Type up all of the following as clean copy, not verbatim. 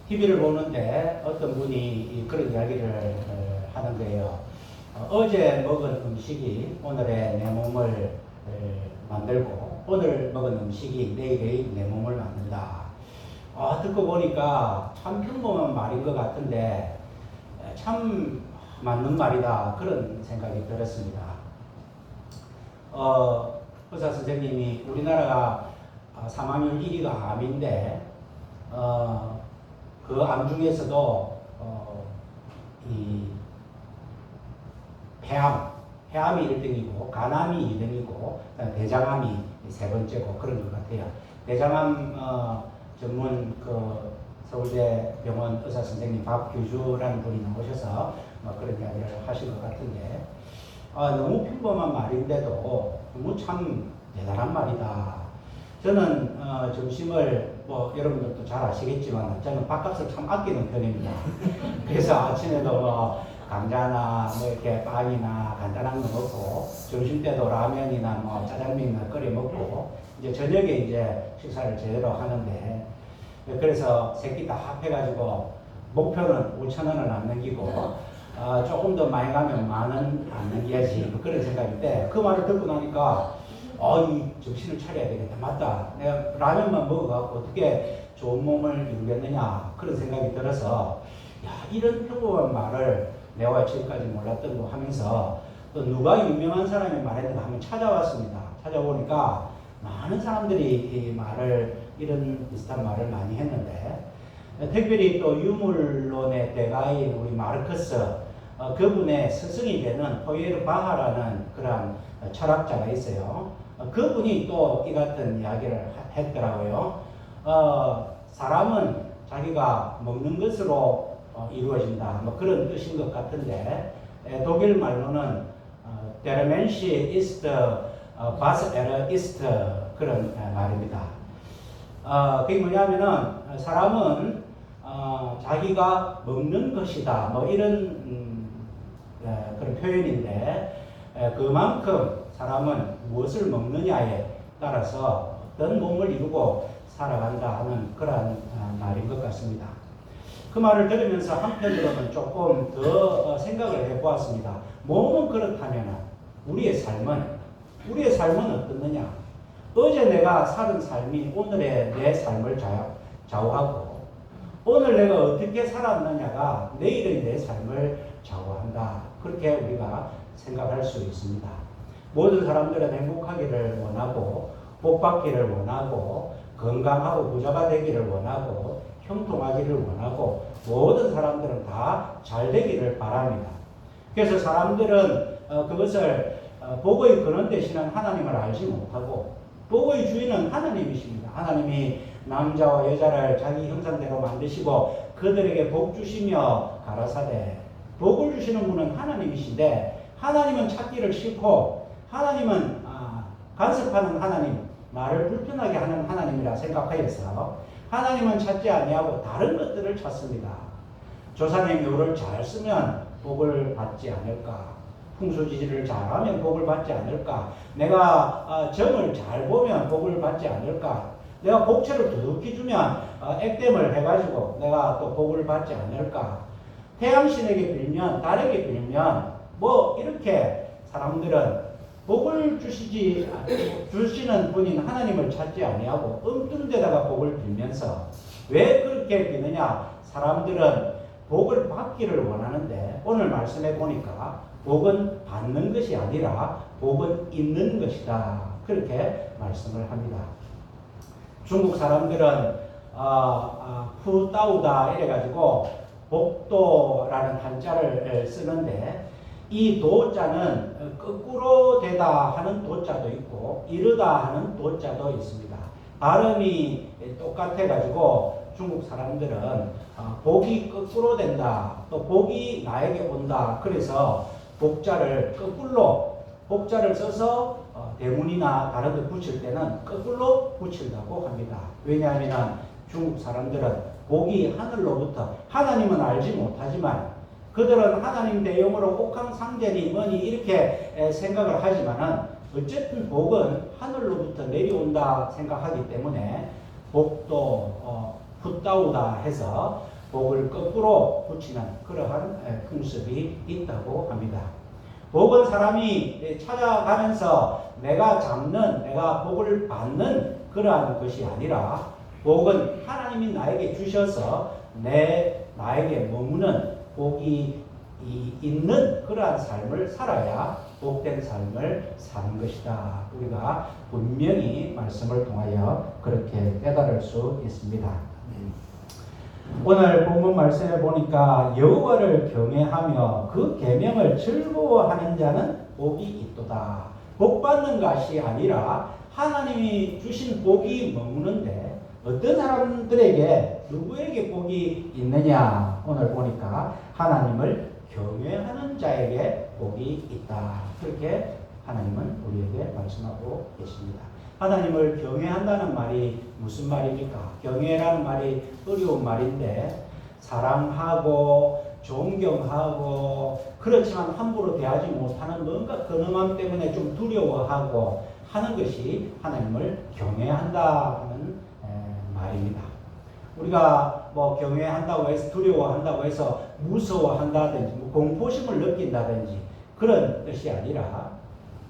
TV를 보는데 어떤 분이 그런 이야기를 하는 거예요. 어제 먹은 음식이 오늘의 내 몸을 만들고 오늘 먹은 음식이 내일의 내 몸을 만든다. 듣고 보니까 참 평범한 말인 것 같은데 참 맞는 말이다. 그런 생각이 들었습니다. 의사 선생님이 우리나라가 사망률 1위가 암인데 그 암 중에서도 이 폐암이 1등이고 간암이 2등이고 대장암이 세 번째고 그런 것 같아요. 대장암 전문 서울대 병원 의사 선생님 박규주라는 분이 나오셔서 그런 이야기를 하신 것 같은데 너무 평범한 말인데도 너무 참 대단한 말이다. 저는 점심을 여러분들도 잘 아시겠지만 저는 밥값을 참 아끼는 편입니다. 그래서 아침에도 감자나 이렇게 빵이나 간단한 거 먹고 점심 때도 라면이나 짜장면이나 끓여 먹고 이제 저녁에 이제 식사를 제대로 하는데 그래서 새끼 다 합해가지고 목표는 5,000원을 안 넘기고 조금 더 많이 가면 10,000원 안 넘겨야지 그런 생각인데 그 말을 듣고 나니까 이 정신을 차려야 되겠다. 맞다. 내가 라면만 먹어갖고 어떻게 좋은 몸을 이루겠느냐 그런 생각이 들어서 이런 평범한 말을 내가 지금까지 몰랐던 거 하면서 또 누가 유명한 사람이 말했는가 한번 찾아왔습니다. 찾아보니까 많은 사람들이 이런 비슷한 말을 많이 했는데 특별히 또 유물론의 대가인 우리 마르크스 그분의 스승이 되는 포이에르 바하라는 그런 철학자가 있어요. 그분이 또 이 같은 이야기를 했더라고요. 사람은 자기가 먹는 것으로 이루어진다. 그런 뜻인 것 같은데 독일 말로는 Der Mensch ist was er ist 그런 말입니다. 그게 뭐냐면은 사람은 자기가 먹는 것이다. 이런 그런 표현인데 그만큼 사람은 무엇을 먹느냐에 따라서 어떤 몸을 이루고 살아간다 하는 그런 말인 것 같습니다. 그 말을 들으면서 한편으로는 조금 더 생각을 해보았습니다. 몸은 그렇다면 우리의 삶은 어떻느냐? 어제 내가 살은 삶이 오늘의 내 삶을 좌우하고 오늘 내가 어떻게 살았느냐가 내일의 내 삶을 좌우한다. 그렇게 우리가 생각할 수 있습니다. 모든 사람들은 행복하기를 원하고 복받기를 원하고 건강하고 부자가 되기를 원하고 형통하기를 원하고 모든 사람들은 다 잘 되기를 바랍니다. 그래서 사람들은 그것을 복의 근원 되시는 하나님을 알지 못하고 복의 주인은 하나님이십니다. 하나님이 남자와 여자를 자기 형상대로 만드시고 그들에게 복 주시며 가라사대 복을 주시는 분은 하나님이신데 하나님은 찾기를 싫고 하나님은 간섭하는 하나님, 나를 불편하게 하는 하나님이라 생각하여서 하나님은 찾지 아니하고 다른 것들을 찾습니다. 조상의 묘를 잘 쓰면 복을 받지 않을까? 풍수지리를 잘하면 복을 받지 않을까? 내가 점을 잘 보면 복을 받지 않을까? 내가 복채를 두둑히 주면 액땜을 해가지고 내가 또 복을 받지 않을까? 태양신에게 빌면 달에게 빌면 이렇게 사람들은 복을 주시는 분인 하나님을 찾지 아니하고 엉뚱 데다가 복을 빌면서 왜 그렇게 비느냐? 사람들은 복을 받기를 원하는데 오늘 말씀해 보니까 복은 받는 것이 아니라 복은 있는 것이다. 그렇게 말씀을 합니다. 중국 사람들은 푸따우다 이래가지고 복도라는 한자를 쓰는데 이 도자는 거꾸로 되다 하는 도자도 있고 이르다 하는 도자도 있습니다. 발음이 똑같아가지고 중국 사람들은 복이 거꾸로 된다, 또 복이 나에게 온다. 그래서 복자를 거꾸로 복자를 써서 대문이나 다른 데 붙일 때는 거꾸로 붙인다고 합니다. 왜냐하면 중국 사람들은 복이 하늘로부터 하나님은 알지 못하지만 그들은 하나님 대용으로 옥황상제니 뭐니 이렇게 생각을 하지만은 어쨌든 복은 하늘로부터 내려온다 생각하기 때문에 복도 붓다우다 해서 복을 거꾸로 붙이는 그러한 풍습이 있다고 합니다. 복은 사람이 찾아가면서 내가 잡는, 내가 복을 받는 그러한 것이 아니라 복은 하나님이 나에게 주셔서 나에게 머무는 복이 있는 그러한 삶을 살아야 복된 삶을 사는 것이다. 우리가 분명히 말씀을 통하여 그렇게 깨달을 수 있습니다. 오늘 본문 말씀에 보니까 여호와를 경외하며 그 계명을 즐거워하는 자는 복이 있도다. 복 받는 것이 아니라 하나님이 주신 복이 머무는데 어떤 사람들에게 누구에게 복이 있느냐? 오늘 보니까 하나님을 경외하는 자에게 복이 있다. 그렇게 하나님은 우리에게 말씀하고 계십니다. 하나님을 경외한다는 말이 무슨 말입니까? 경외라는 말이 어려운 말인데 사랑하고 존경하고 그렇지만 함부로 대하지 못하는 뭔가 근엄함 때문에 좀 두려워하고 하는 것이 하나님을 경외한다 하는 말입니다. 우리가 뭐 경외한다고 해서 두려워한다고 해서 무서워한다든지 공포심을 느낀다든지 그런 뜻이 아니라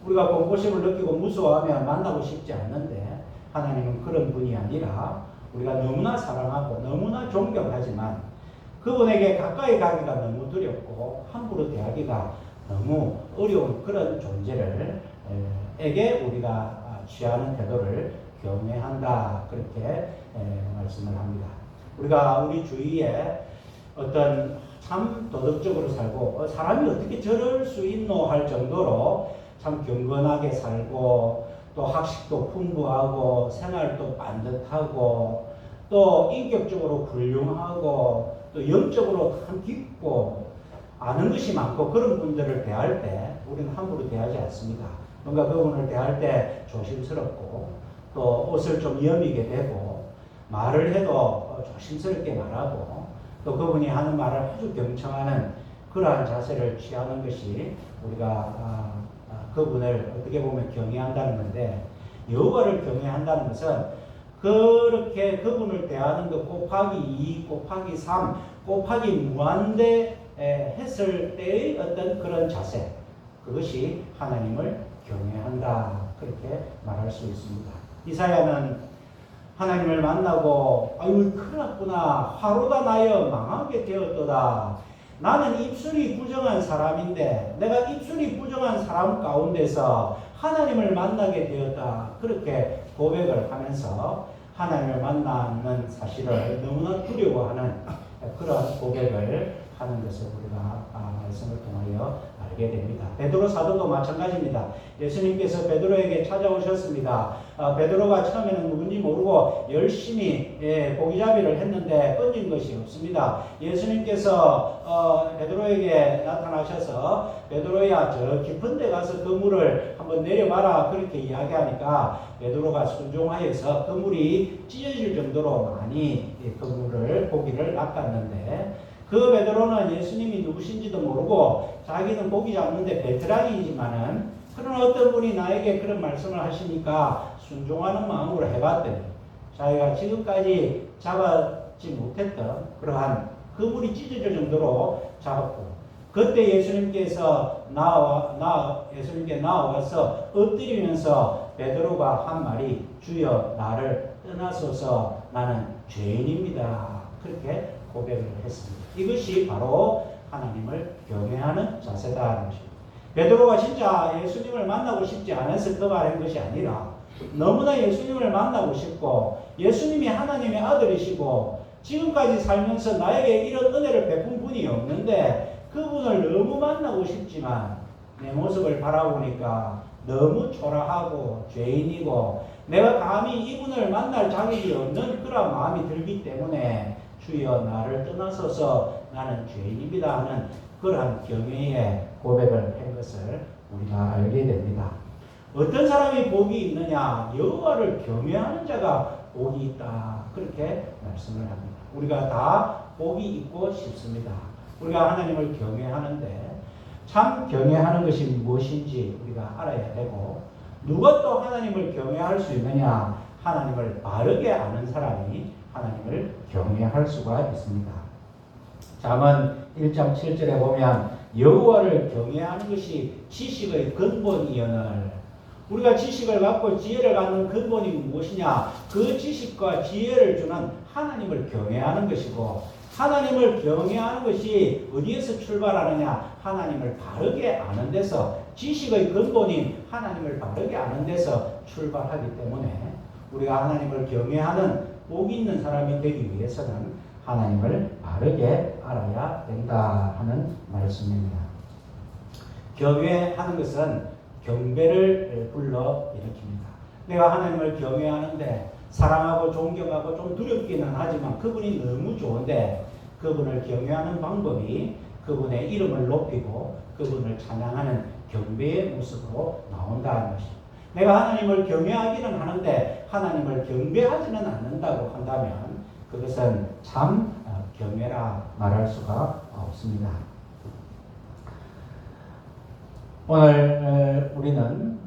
우리가 공포심을 느끼고 무서워하면 만나고 싶지 않는데 하나님은 그런 분이 아니라 우리가 너무나 사랑하고 너무나 존경하지만 그분에게 가까이 가기가 너무 두렵고 함부로 대하기가 너무 어려운 그런 존재를 에게 우리가 취하는 태도를 경외한다. 그렇게 말씀을 합니다. 우리가 우리 주위에 어떤 참 도덕적으로 살고 사람이 어떻게 저럴 수 있노 할 정도로 참 경건하게 살고 또 학식도 풍부하고 생활도 반듯하고 또 인격적으로 훌륭하고 또 영적으로 참 깊고 아는 것이 많고 그런 분들을 대할 때 우리는 함부로 대하지 않습니다. 뭔가 그분을 대할 때 조심스럽고 또 옷을 좀 여미게 되고 말을 해도 조심스럽게 말하고 또 그분이 하는 말을 아주 경청하는 그러한 자세를 취하는 것이 우리가 그분을 어떻게 보면 경외한다는 건데 여호와를 경외한다는 것은 그렇게 그분을 대하는 것 곱하기 2 곱하기 3 곱하기 무한대 했을 때의 어떤 그런 자세 그것이 하나님을 경외한다 그렇게 말할 수 있습니다. 이사야는 하나님을 만나고 아유 큰일 났구나 화로다 나여 망하게 되었도다. 나는 입술이 부정한 사람인데 내가 입술이 부정한 사람 가운데서 하나님을 만나게 되었다. 그렇게 고백을 하면서 하나님을 만나는 사실을 너무나 두려워하는 그런 고백을 하는 것을 우리가 말씀을 통하여 알게 됩니다. 베드로 사도도 마찬가지입니다. 예수님께서 베드로에게 찾아오셨습니다. 베드로가 처음에는 누군지 모르고 열심히 고기잡이를 했는데 건진 것이 없습니다. 예수님께서 베드로에게 나타나셔서 베드로야 저 깊은 데 가서 그물을 한번 내려봐라 그렇게 이야기하니까 베드로가 순종하여서 그물이 찢어질 정도로 많이 고기를 낚았는데 그 베드로는 예수님이 누구신지도 모르고 자기는 고기 잡는데 베테랑이지만은 그런 어떤 분이 나에게 그런 말씀을 하시니까 순종하는 마음으로 해봤더니 자기가 지금까지 잡았지 못했던 그러한 그물이 찢어질 정도로 잡았고 그때 예수님께서 예수님께 나와서 엎드리면서 베드로가 한 말이 주여 나를 떠나소서 나는 죄인입니다. 그렇게 고백을 했습니다. 이것이 바로 하나님을 경외하는 자세다는 것입니다. 베드로가 진짜 예수님을 만나고 싶지 않아서 그 말한 것이 아니라 너무나 예수님을 만나고 싶고 예수님이 하나님의 아들이시고 지금까지 살면서 나에게 이런 은혜를 베푼 분이 없는데 그분을 너무 만나고 싶지만 내 모습을 바라보니까 너무 초라하고 죄인이고 내가 감히 이분을 만날 자격이 없는 그런 마음이 들기 때문에 주여 나를 떠나소서 나는 죄인입니다 하는 그러한 경외의 고백을 한 것을 우리가 알게 됩니다. 어떤 사람이 복이 있느냐? 여호와를 경외하는 자가 복이 있다. 그렇게 말씀을 합니다. 우리가 다 복이 있고 싶습니다. 우리가 하나님을 경외하는데 참 경외하는 것이 무엇인지 우리가 알아야 되고 누가 또 하나님을 경외할 수 있느냐? 하나님을 바르게 아는 사람이 하나님을 경외할 수가 있습니다. 잠언 1장 7절에 보면 여호와를 경외하는 것이 지식의 근본이여늘. 우리가 지식을 갖고 지혜를 갖는 근본이 무엇이냐? 그 지식과 지혜를 주는 하나님을 경외하는 것이고, 하나님을 경외하는 것이 어디에서 출발하느냐? 하나님을 바르게 아는 데서, 지식의 근본인 하나님을 바르게 아는 데서 출발하기 때문에 우리가 하나님을 경외하는 복 있는 사람이 되기 위해서는 하나님을 바르게 알아야 된다 하는 말씀입니다. 경외하는 것은 경배를 불러일으킵니다. 내가 하나님을 경외하는데 사랑하고 존경하고 좀 두렵기는 하지만 그분이 너무 좋은데, 그분을 경외하는 방법이 그분의 이름을 높이고 그분을 찬양하는 경배의 모습으로 나온다는 것입니다. 내가 하나님을 경외하기는 하는데 하나님을 경배하지는 않는다고 한다면 그것은 참 경외라 말할 수가 없습니다. 오늘 우리는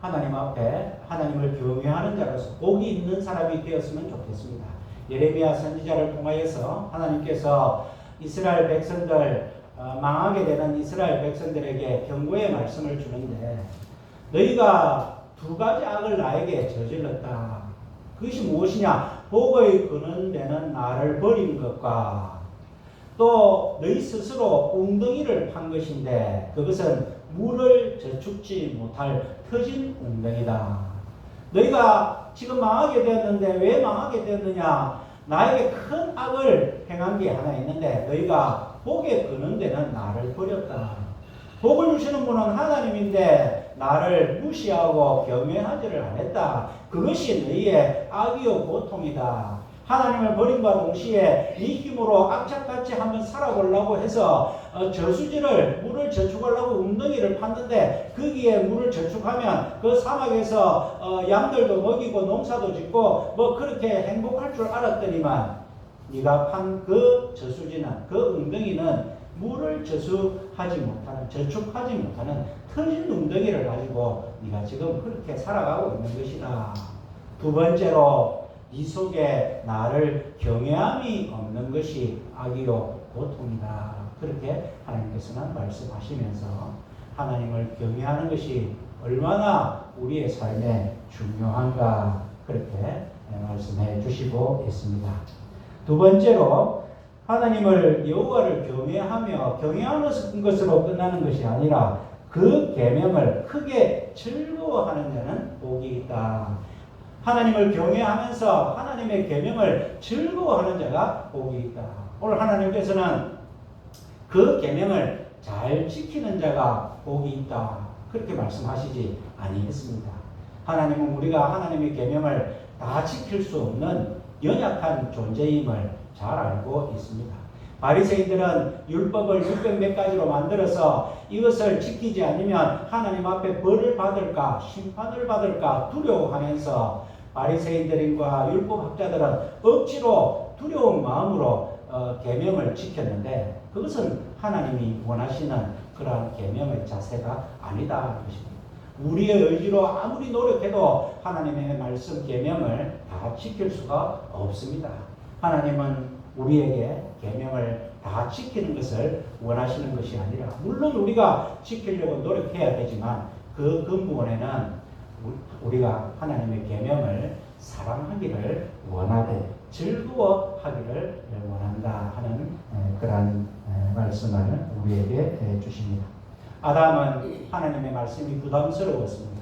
하나님 앞에 하나님을 경외하는 자로서 복이 있는 사람이 되었으면 좋겠습니다. 예레미야 선지자를 통하여서 하나님께서 이스라엘 백성들, 망하게 되는 이스라엘 백성들에게 경고의 말씀을 주는데, 너희가 두 가지 악을 나에게 저질렀다. 그것이 무엇이냐? 복의 근원되는 나를 버린 것과 또 너희 스스로 웅덩이를 판 것인데 그것은 물을 저축지 못할 터진 웅덩이다. 너희가 지금 망하게 되었는데 왜 망하게 되었느냐? 나에게 큰 악을 행한 게 하나 있는데 너희가 복에 근원되는 나를 버렸다. 복을 주시는 분은 하나님인데 나를 무시하고 경외하지를 않았다. 그것이 너희의 악이요 고통이다. 하나님을 버림과 동시에 네 힘으로 악착같이 한번 살아보려고 해서 저수지를 물을 저축하려고 웅덩이를 팠는데 거기에 물을 저축하면 그 사막에서 양들도 먹이고 농사도 짓고 뭐 그렇게 행복할 줄 알았더니만 네가 판 그 저수지는, 그 웅덩이는 물을 저축하지 못하는 터진 웅덩이를 가지고 네가 지금 그렇게 살아가고 있는 것이다. 두 번째로 네 속에 나를 경외함이 없는 것이 악이요 고통이다. 그렇게 하나님께서는 말씀하시면서 하나님을 경외하는 것이 얼마나 우리의 삶에 중요한가 그렇게 말씀해 주시고 있습니다. 두 번째로 하나님을 여호와를 경외하는 것으로 끝나는 것이 아니라 그 계명을 크게 즐거워하는 자는 복이 있다. 하나님을 경외하면서 하나님의 계명을 즐거워하는 자가 복이 있다. 오늘 하나님께서는 그 계명을 잘 지키는 자가 복이 있다. 그렇게 말씀하시지 아니했습니다. 하나님은 우리가 하나님의 계명을 다 지킬 수 없는 연약한 존재임을 잘 알고 있습니다. 바리새인들은 율법을 600몇 가지로 만들어서 이것을 지키지 않으면 하나님 앞에 벌을 받을까 심판을 받을까 두려워하면서 바리새인들과 율법학자들은 억지로 두려운 마음으로 계명을 지켰는데 그것은 하나님이 원하시는 그러한 계명의 자세가 아니다 것입니다. 우리의 의지로 아무리 노력해도 하나님의 말씀 계명을 다 지킬 수가 없습니다. 하나님은 우리에게 계명을 다 지키는 것을 원하시는 것이 아니라 물론 우리가 지키려고 노력해야 되지만 그 근본에는 우리가 하나님의 계명을 사랑하기를 원하고 즐거워하기를 원한다 하는 그러한 말씀을 우리에게 주십니다. 아담은 하나님의 말씀이 부담스러웠습니다.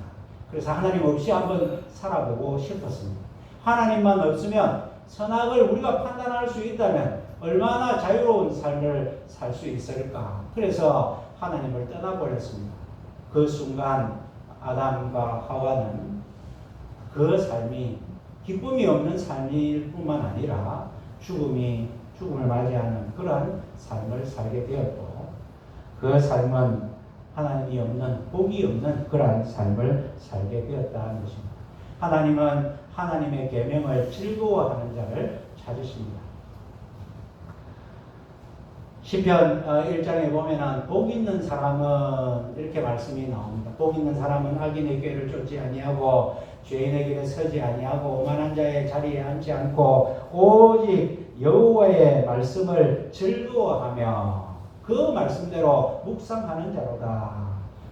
그래서 하나님 없이 한번 살아보고 싶었습니다. 하나님만 없으면 선악을 우리가 판단할 수 있다면 얼마나 자유로운 삶을 살 수 있을까. 그래서 하나님을 떠나버렸습니다. 그 순간 아담과 하와는 그 삶이 기쁨이 없는 삶일 뿐만 아니라 죽음을 맞이하는 그러한 삶을 살게 되었고 그 삶은 하나님이 없는 복이 없는 그러한 삶을 살게 되었다는 것입니다. 하나님은 하나님의 계명을 즐거워하는 자를 찾으십니다. 시편 1장에 보면은 복 있는 사람은 이렇게 말씀이 나옵니다. 복 있는 사람은 악인의 꾀를 쫓지 아니하고 죄인의 길에 서지 아니하고 오만한 자의 자리에 앉지 않고 오직 여호와의 말씀을 즐거워하며 그 말씀대로 묵상하는 자로다.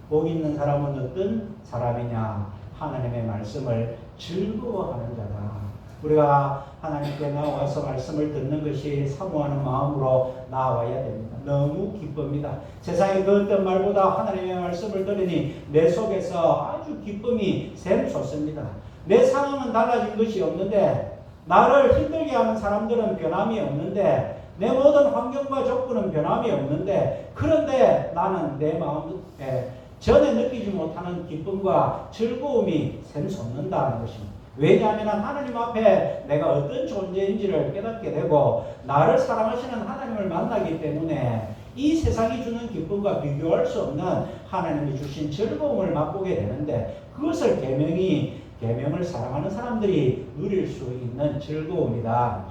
복 있는 사람은 어떤 사람이냐? 하나님의 말씀을 즐거워하는 자다. 우리가 하나님께 나와서 말씀을 듣는 것이 사모하는 마음으로 나와야 됩니다. 너무 기쁩니다. 세상의 그 어떤 말보다 하나님의 말씀을 들으니 내 속에서 아주 기쁨이 샘솟습니다. 내 상황은 달라진 것이 없는데, 나를 힘들게 하는 사람들은 변함이 없는데, 내 모든 환경과 조건은 변함이 없는데, 그런데 나는 내 마음에 전에 느끼지 못하는 기쁨과 즐거움이 샘솟는다는 것입니다. 왜냐하면 하나님 앞에 내가 어떤 존재인지를 깨닫게 되고 나를 사랑하시는 하나님을 만나기 때문에 이 세상이 주는 기쁨과 비교할 수 없는 하나님이 주신 즐거움을 맛보게 되는데, 그것을 계명을 사랑하는 사람들이 누릴 수 있는 즐거움이다.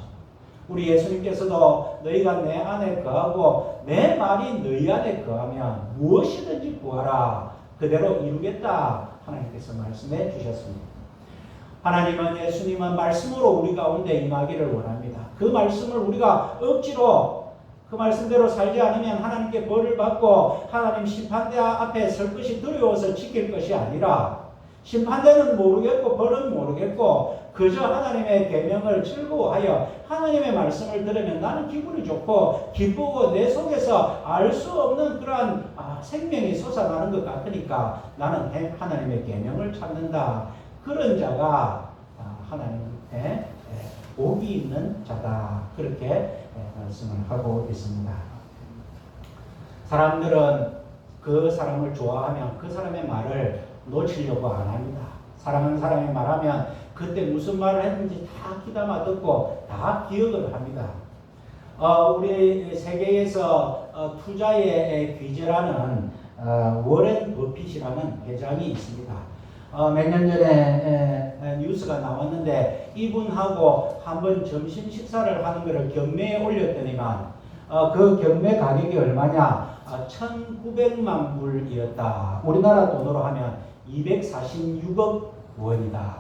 우리 예수님께서도 너희가 내 안에 거하고 내 말이 너희 안에 거하면 무엇이든지 구하라 그대로 이루겠다 하나님께서 말씀해 주셨습니다. 하나님은, 예수님은 말씀으로 우리 가운데 임하기를 원합니다. 그 말씀을 우리가 억지로 그 말씀대로 살지 않으면 하나님께 벌을 받고 하나님 심판대 앞에 설 것이 두려워서 지킬 것이 아니라, 심판대는 모르겠고 벌은 모르겠고 그저 하나님의 계명을 즐거워하여 하나님의 말씀을 들으면 나는 기분이 좋고 기쁘고 내 속에서 알 수 없는 그러한 생명이 솟아나는 것 같으니까 나는 하나님의 계명을 찾는다. 그런 자가 하나님의 복이 있는 자다. 그렇게 말씀을 하고 있습니다. 사람들은 그 사람을 좋아하면 그 사람의 말을 놓치려고 안 합니다. 사랑하는 사람이 말하면 그때 무슨 말을 했는지 다 귀담아 듣고 다 기억을 합니다. 우리 세계에서 투자의 귀재라는 워렌 버핏이라는 회장이 있습니다. 몇 년 전에 뉴스가 나왔는데 이분하고 한번 점심 식사를 하는 것을 경매에 올렸더니만 그 경매 가격이 얼마냐? 1,900만 불이었다. 우리나라 돈으로 하면 246억 원이다.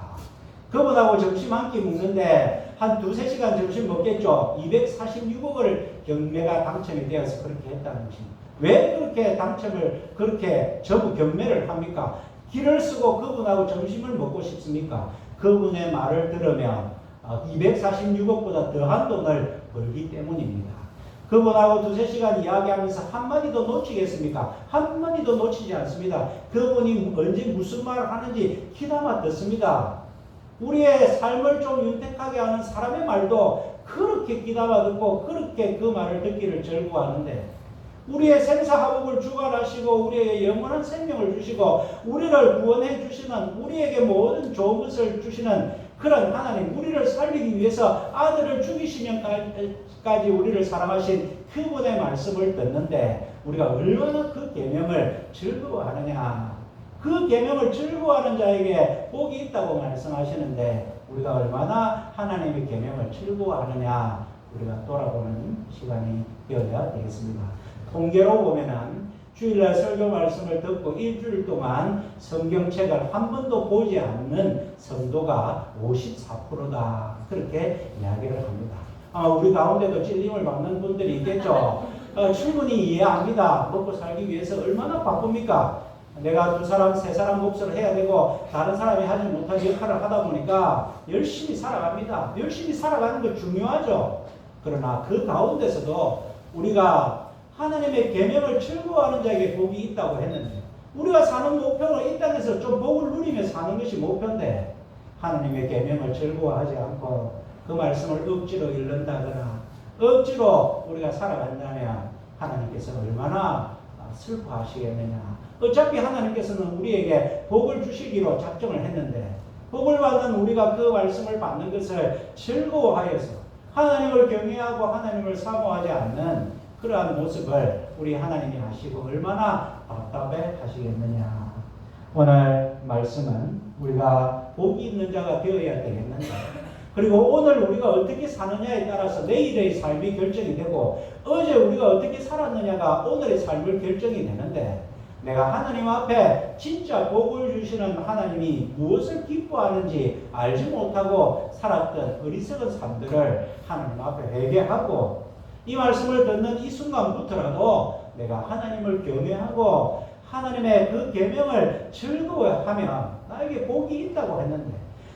그분하고 점심 한 끼 먹는데 한 2-3시간 점심 먹겠죠. 246억을 경매가 당첨이 되어서 그렇게 했다는 것입니다. 왜 그렇게 당첨을 그렇게 전부 경매를 합니까? 길을 쓰고 그분하고 점심을 먹고 싶습니까? 그분의 말을 들으면 246억보다 더한 돈을 벌기 때문입니다. 그분하고 2-3시간 이야기하면서 한마디도 놓치겠습니까? 한마디도 놓치지 않습니다. 그분이 언제 무슨 말을 하는지 귀담아 듣습니다. 우리의 삶을 좀 윤택하게 하는 사람의 말도 그렇게 귀담아 듣고 그렇게 그 말을 듣기를 즐거워하는데, 우리의 생사화복을 주관하시고 우리에게 영원한 생명을 주시고 우리를 구원해 주시는, 우리에게 모든 좋은 것을 주시는 그런 하나님, 우리를 살리기 위해서 아들을 죽이시면까지 우리를 사랑하신 그분의 말씀을 듣는데 우리가 얼마나 그 계명을 즐거워하느냐. 그 계명을 즐거워하는 자에게 복이 있다고 말씀하시는데 우리가 얼마나 하나님의 계명을 즐거워하느냐, 우리가 돌아보는 시간이 되어야 되겠습니다. 통계로 보면은 주일날 설교 말씀을 듣고 일주일 동안 성경책을 한 번도 보지 않는 성도가 54%다. 그렇게 이야기를 합니다. 우리 가운데도 찔림을 받는 분들이 있겠죠. 충분히 이해합니다. 먹고 살기 위해서 얼마나 바쁩니까? 내가 2사람, 3사람 몫을 해야 되고 다른 사람이 하지 못한 역할을 하다 보니까 열심히 살아갑니다. 열심히 살아가는 거 중요하죠. 그러나 그 가운데서도 우리가 하나님의 계명을 즐거워하는 자에게 복이 있다고 했는데, 우리가 사는 목표는 이 땅에서 좀 복을 누리며 사는 것이 목표인데 하나님의 계명을 즐거워하지 않고 그 말씀을 억지로 읽는다거나 억지로 우리가 살아간다면 하나님께서 얼마나 슬퍼하시겠느냐. 어차피 하나님께서는 우리에게 복을 주시기로 작정을 했는데 복을 받는 우리가 그 말씀을 받는 것을 즐거워하여서 하나님을 경외하고 하나님을 사모하지 않는 그러한 모습을 우리 하나님이 하시고 얼마나 답답해 하시겠느냐. 오늘 말씀은 우리가 복이 있는 자가 되어야 되겠는가, 그리고 오늘 우리가 어떻게 사느냐에 따라서 내일의 삶이 결정이 되고 어제 우리가 어떻게 살았느냐가 오늘의 삶을 결정이 되는데, 내가 하나님 앞에 진짜 복을 주시는 하나님이 무엇을 기뻐하는지 알지 못하고 살았던 어리석은 삶들을 하나님 앞에 회개하고 이 말씀을 듣는 이 순간부터라도 내가 하나님을 경외하고 하나님의 그 계명을 즐거워하면 나에게 복이 있다고 했는데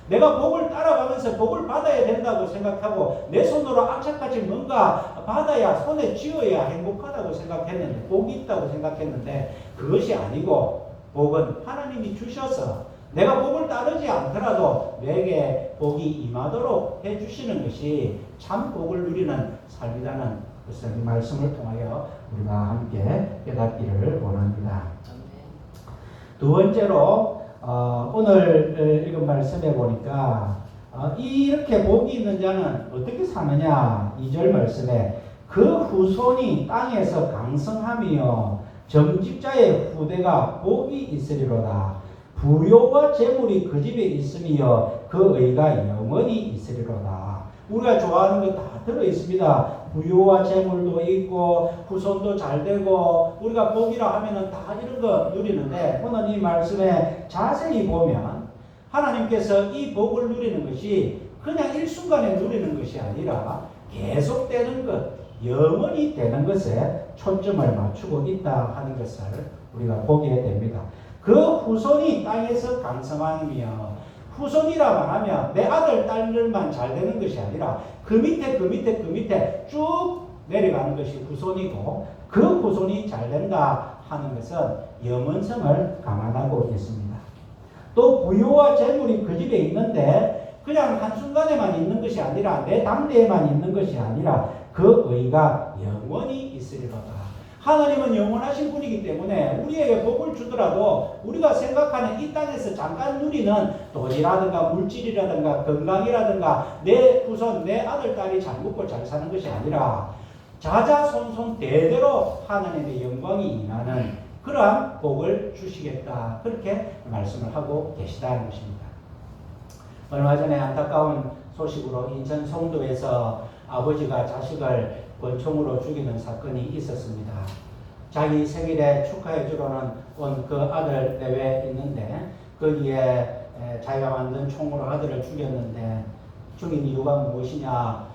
내가 복을 따라가면서 복을 받아야 된다고 생각하고 내 손으로 악착같이 뭔가 받아야 손에 쥐어야 행복하다고 생각했는데 복이 있다고 생각했는데 그것이 아니고 복은 하나님이 주셔서 내가 복을 따르지 않더라도 내게 복이 임하도록 해주시는 것이 참 복을 누리는 삶이라는 것을 이 말씀을 통하여 우리가 함께 깨닫기를 원합니다. 두 번째로 오늘 읽은 말씀에 보니까 이렇게 복이 있는 자는 어떻게 사느냐 2절 말씀에 그 후손이 땅에서 강성하며 정직자의 후대가 복이 있으리로다. 부요와 재물이 그 집에 있으며 그 의가 영원히 있으리로다. 우리가 좋아하는 거 다 들어있습니다. 부요와 재물도 있고 후손도 잘 되고 우리가 복이라 하면은 다 이런 거 누리는데 오늘 이 말씀에 자세히 보면 하나님께서 이 복을 누리는 것이 그냥 일순간에 누리는 것이 아니라 계속되는 것, 영원히 되는 것에 초점을 맞추고 있다 하는 것을 우리가 보게 됩니다. 그 후손이 땅에서 강성하며 후손이라고 하면 내 아들, 딸들만 잘 되는 것이 아니라 그 밑에 쭉 내려가는 것이 후손이고 그 후손이 잘 된다 하는 것은 영원성을 감안하고 있습니다. 또 부요와 재물이 그 집에 있는데 그냥 한순간에만 있는 것이 아니라 내 당대에만 있는 것이 아니라 그 의가 영원히 있으리로다. 하나님은 영원하신 분이기 때문에 우리에게 복을 주더라도 우리가 생각하는 이 땅에서 잠깐 누리는 돈이라든가 물질이라든가 건강이라든가 내 후손, 내 아들, 딸이 잘 먹고 잘 사는 것이 아니라 자자손손 대대로 하나님의 영광이 임하는 그러한 복을 주시겠다. 그렇게 말씀을 하고 계시다는 것입니다. 얼마 전에 안타까운 소식으로 인천 송도에서 아버지가 자식을 권총으로 죽이는 사건이 있었습니다. 자기 생일에 축하해 주러는 온 그 아들 내외에 있는데 거기에 자기가 만든 총으로 아들을 죽였는데 죽인 이유가 무엇이냐?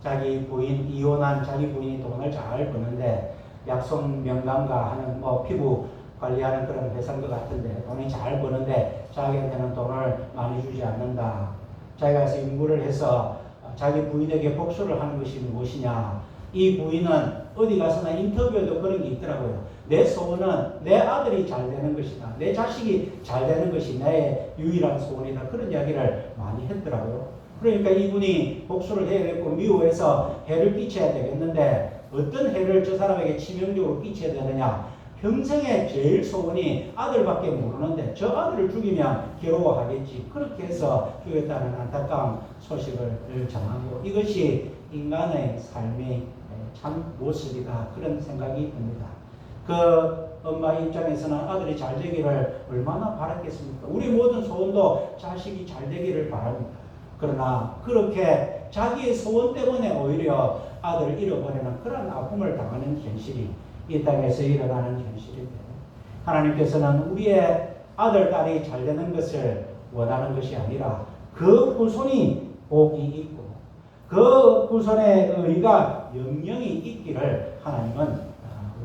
자기 부인, 이혼한 자기 부인이 돈을 잘 버는데 약손 명강가 하는 피부 관리하는 그런 회사인 것 같은데 돈이 잘 버는데 자기한테는 돈을 많이 주지 않는다. 자기가 해서 인구를 해서 자기 부인에게 복수를 하는 것이 무엇이냐. 이 부인은 어디 가서나 인터뷰에도 그런 게 있더라고요. 내 소원은 내 아들이 잘 되는 것이다. 내 자식이 잘 되는 것이 내 유일한 소원이다. 그런 이야기를 많이 했더라고요. 그러니까 이분이 복수를 해야겠고 미워해서 해를 끼쳐야 되겠는데 어떤 해를 저 사람에게 치명적으로 끼쳐야 되느냐. 평생에 제일 소원이 아들밖에 모르는데 저 아들을 죽이면 괴로워하겠지. 그렇게 해서 죽였다는 안타까운 소식을 전하고 이것이 인간의 삶의 참 모습이다. 그런 생각이 듭니다. 그 엄마 입장에서는 아들이 잘 되기를 얼마나 바랐겠습니까? 우리 모든 소원도 자식이 잘 되기를 바랍니다. 그러나 그렇게 자기의 소원 때문에 오히려 아들을 잃어버리는 그런 아픔을 당하는 현실이 이 땅에서 일어나는 현실인데 하나님께서는 우리의 아들, 딸이 잘 되는 것을 원하는 것이 아니라 그 후손이 복이 있고 그 후손의 의가 영영이 있기를 하나님은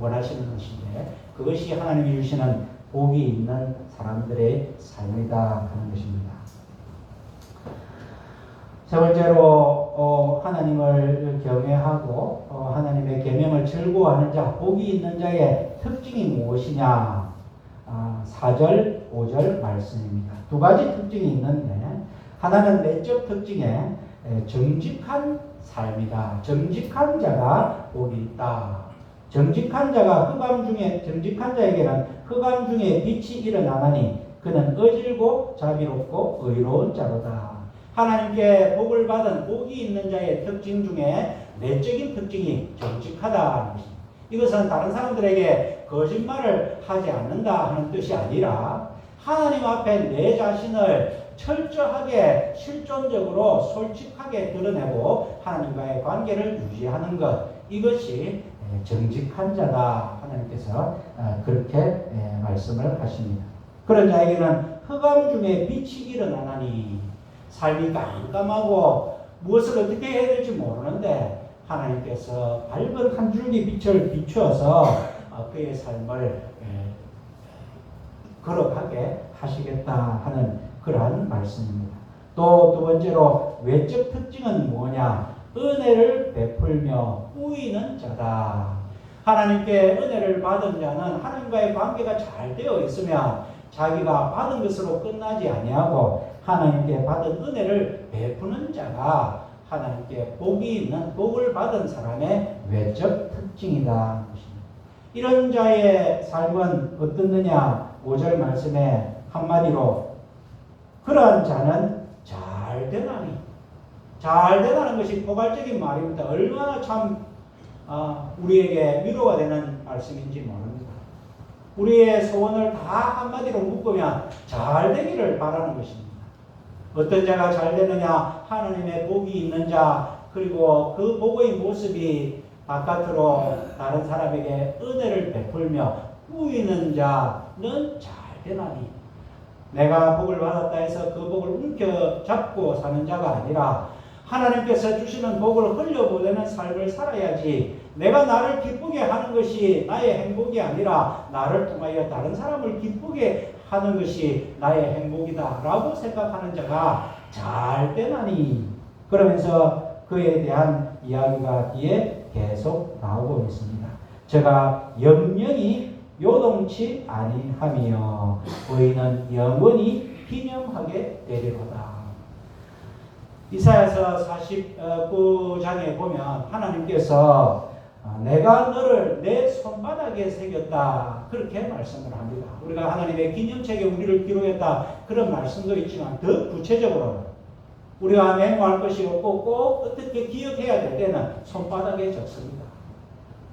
원하시는 것인데 그것이 하나님이 주시는 복이 있는 사람들의 삶이다 하는 것입니다. 세 번째로 하나님을 경외하고 하나님의 계명을 즐거워하는 자, 복이 있는 자의 특징이 무엇이냐? 4절, 5절 말씀입니다. 두 가지 특징이 있는데 하나는 내적 특징에 정직한 삶이다. 정직한 자가 복이 있다. 정직한 자가 정직한 자에게는 흑암 중에 빛이 일어나나니 그는 어질고 자비롭고 의로운 자로다. 하나님께 복을 받은 복이 있는 자의 특징 중에 내적인 특징이 정직하다는 것입니다. 이것은 다른 사람들에게 거짓말을 하지 않는다 하는 뜻이 아니라 하나님 앞에 내 자신을 철저하게 실존적으로 솔직하게 드러내고 하나님과의 관계를 유지하는 것, 이것이 정직한 자다. 하나님께서 그렇게 말씀을 하십니다. 그런 자에게는 흑암 중에 빛이 일어나나니 삶이 깜깜하고 무엇을 어떻게 해야 될지 모르는데 하나님께서 밝은 한 줄기 빛을 비추어서 그의 삶을 걸어가게 하시겠다 하는 그러한 말씀입니다. 또 두 번째로 외적 특징은 뭐냐? 은혜를 베풀며 뿌이는 자다. 하나님께 은혜를 받은 자는 하나님과의 관계가 잘 되어 있으면 자기가 받은 것으로 끝나지 아니하고 하나님께 받은 은혜를 베푸는 자가 하나님께 복을 받은 사람의 외적 특징이다. 이런 자의 삶은 어떻느냐? 5절 말씀에 한마디로 그러한 자는 잘 되나니. 잘 되다는 것이 포괄적인 말입니다. 얼마나 참 우리에게 위로가 되는 말씀인지 모릅니다. 우리의 소원을 다 한마디로 묶으면 잘 되기를 바라는 것입니다. 어떤 자가 잘 되느냐? 하나님의 복이 있는 자, 그리고 그 복의 모습이 바깥으로 다른 사람에게 은혜를 베풀며 뿌이는 자는 잘 되나니. 내가 복을 받았다 해서 그 복을 움켜잡고 사는 자가 아니라 하나님께서 주시는 복을 흘려보내는 삶을 살아야지, 내가 나를 기쁘게 하는 것이 나의 행복이 아니라 나를 통하여 다른 사람을 기쁘게 하는 것이 나의 행복이다 라고 생각하는 자가 잘 되나니. 그러면서 그에 대한 이야기가 뒤에 계속 나오고 있습니다. 제가 영영이 요동치 아니하며 의인은 영원히 기념하게 되리로다. 이사야서 49장에 보면 하나님께서 내가 너를 내 손바닥에 새겼다 그렇게 말씀을 합니다. 우리가 하나님의 기념책에 우리를 기록했다 그런 말씀도 있지만 더 구체적으로 우리가 메모할 것이 없고 꼭 어떻게 기억해야 될 때는 손바닥에 적습니다.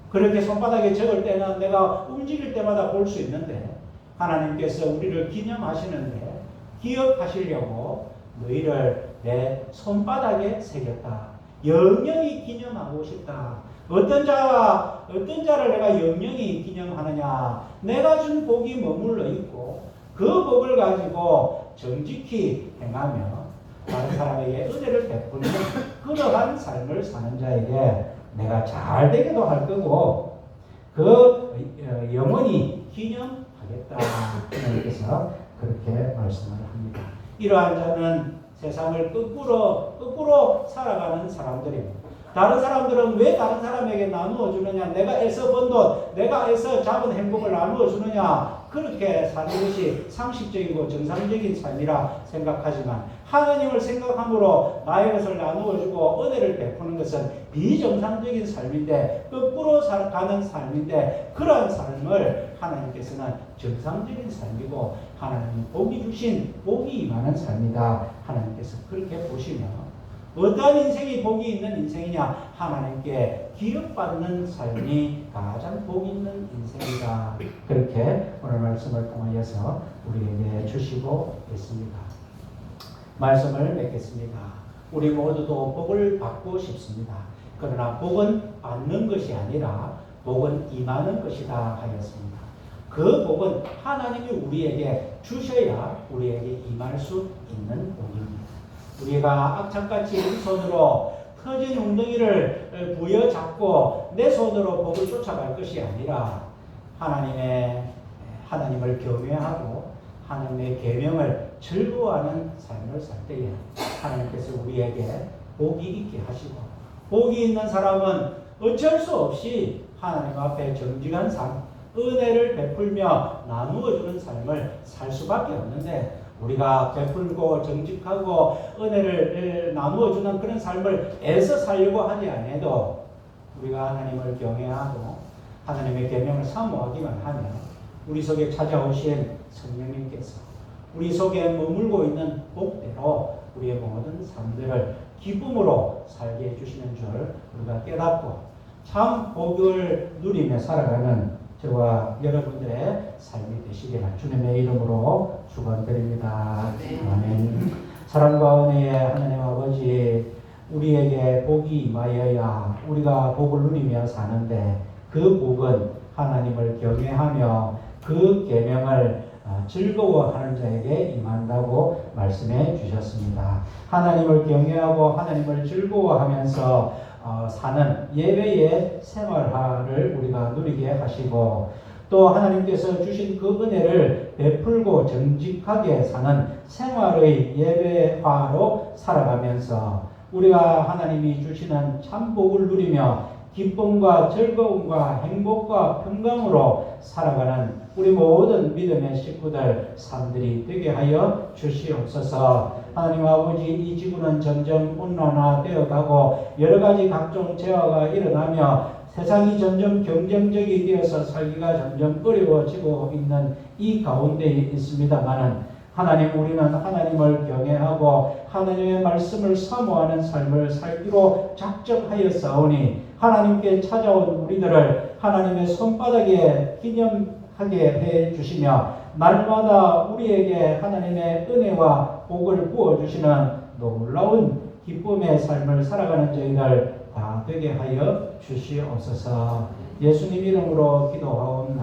그렇게 손바닥에 적을 때는 내가 움직일 때마다 볼 수 있는데 하나님께서 우리를 기념하시는데 기억하시려고 너희를 내 손바닥에 새겼다. 영영히 기념하고 싶다. 어떤 자를 내가 영영히 기념하느냐? 내가 준 복이 머물러 있고 그 복을 가지고 정직히 행하며 다른 사람에게 은혜를 베푸는 그러한 삶을 사는 자에게 내가 잘 되기도 할 거고 영원히 기념하겠다. 하나님께서 그렇게 말씀을 합니다. 이러한 자는 세상을 거꾸로 살아가는 사람들입니다. 다른 사람들은 왜 다른 사람에게 나누어 주느냐? 내가 애써 번 돈, 내가 애써 잡은 행복을 나누어 주느냐? 그렇게 사는 것이 상식적이고 정상적인 삶이라 생각하지만 하나님을 생각함으로 나의 것을 나누어 주고 은혜를 베푸는 것은 비정상적인 삶인데 거꾸로 살아가는 삶인데 그러한 삶을 하나님께서는 정상적인 삶이고 하나님이 복이 주신 복이 임하는 삶이다. 하나님께서 그렇게 보시며 어떠한 인생이 복이 있는 인생이냐? 하나님께 기억받는 삶이 가장 복이 있는 인생이다. 그렇게 오늘 말씀을 통하여서 우리에게 주시고 있습니다. 말씀을 맺겠습니다. 우리 모두도 복을 받고 싶습니다. 그러나 복은 받는 것이 아니라 복은 임하는 것이다 하였습니다. 그 복은 하나님이 우리에게 주셔야 우리에게 임할 수 있는 복입니다. 우리가 악착같이 우리 손으로 터진 웅덩이를 부여잡고 내 손으로 복을 쫓아갈 것이 아니라 하나님을 경외하고 하나님의 계명을 즐거워하는 삶을 살 때에 하나님께서 우리에게 복이 있게 하시고 복이 있는 사람은 어쩔 수 없이 하나님 앞에 정직한 삶, 은혜를 베풀며 나누어 주는 삶을 살 수밖에 없는데 우리가 베풀고 정직하고 은혜를 나누어 주는 그런 삶을 애써 살려고 하지 않아도 우리가 하나님을 경외하고 하나님의 계명을 사모하기만 하면 우리 속에 찾아오신 성령님께서 우리 속에 머물고 있는 복대로 우리의 모든 삶들을 기쁨으로 살게 해주시는 줄 우리가 깨닫고 참 복을 누리며 살아가는 저와 여러분들의 삶이 되시기를 주님의 이름으로 축원드립니다. 아멘. 사랑과 은혜의 하나님 아버지, 우리에게 복이 임하여야 우리가 복을 누리며 사는데 그 복은 하나님을 경외하며 그 계명을 즐거워하는 자에게 임한다고 말씀해 주셨습니다. 하나님을 경외하고 하나님을 즐거워하면서 사는 예배의 생활화를 우리가 누리게 하시고, 또 하나님께서 주신 그 은혜를 베풀고 정직하게 사는 생활의 예배화로 살아가면서 우리가 하나님이 주시는 참 복을 누리며 기쁨과 즐거움과 행복과 평강으로 살아가는 우리 모든 믿음의 식구들 삶들이 되게 하여 주시옵소서. 하나님 아버지, 이 지구는 점점 온난화되어 가고 여러 가지 각종 재화가 일어나며 세상이 점점 경쟁적이 되어서 살기가 점점 어려워지고 있는 이 가운데 있습니다마는, 하나님, 우리는 하나님을 경외하고 하나님의 말씀을 사모하는 삶을 살기로 작정하였사오니 하나님께 찾아온 우리들을 하나님의 손바닥에 기념하게 해 주시며 날마다 우리에게 하나님의 은혜와 복을 부어주시는 놀라운 기쁨의 삶을 살아가는 저희들 다 되게 하여 주시옵소서. 예수님 이름으로 기도하옵나이다.